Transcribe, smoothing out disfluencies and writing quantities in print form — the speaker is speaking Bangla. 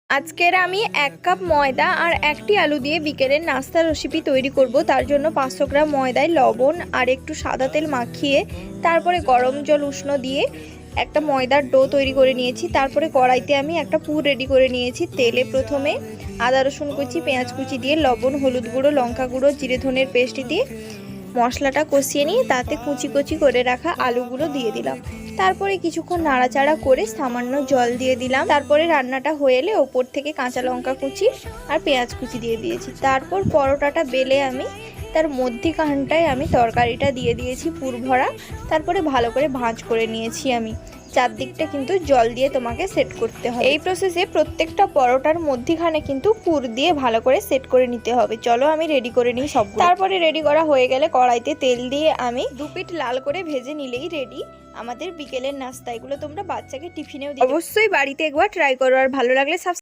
আজকের আমি 1 কাপ ময়দা আর 1টি আলু দিয়ে বিকেলের নাস্তার রেসিপি তৈরি করব। তার জন্য 500 গ্রাম ময়দায় লবণ আর একটু সাদা তেল মাখিয়ে তারপরে গরম জল উষ্ণ দিয়ে একটা ময়দার ডো তৈরি করে নিয়েছি। তারপরে কড়াইতে আমি একটা পুর রেডি করে নিয়েছি। তেলে প্রথমে আদা রসুন কুচি, পেঁয়াজ কুচি দিয়ে লবণ, হলুদ গুঁড়ো, লঙ্কা গুঁড়ো, জিরে ধনের পেস্ট দিয়ে মশলাটা কষিয়ে নিয়ে তাতে কুচি কুচি করে রাখা আলুগুলো দিয়ে দিলাম। তারপরে কিছুক্ষণ নাড়াচাড়া করে সামান্য জল দিয়ে দিলাম। তারপরে রান্নাটা হয়ে এলে ওপর থেকে কাঁচা লঙ্কা কুচি আর পেঁয়াজ কুচি দিয়ে দিয়েছি। তারপর পরোটাটা বেলে আমি তার মধ্যিখানটায় আমি তরকারিটা দিয়ে দিয়েছি পুর ভরা। তারপরে ভালো করে ভাঁজ করে নিয়েছি আমি। চারদিকটা কিন্তু জল দিয়ে তোমাকে সেট করতে হবে। এই প্রসেসে প্রত্যেকটা পরোটার মধ্যিখানে কিন্তু পুর দিয়ে ভালো করে সেট করে নিতে হবে। চলো আমি রেডি করে নিই সব। তারপরে রেডি করা হয়ে গেলে কড়াইতে তেল দিয়ে আমি 2 পিঠ লাল করে ভেজে নিলেই রেডি আমাদের বিকেলের নাস্তা। এগুলো তোমরা বাচ্চাকে টিফিনেও দিতে অবশ্যই বাড়িতে একবার ট্রাই করো। আর ভালো লাগলে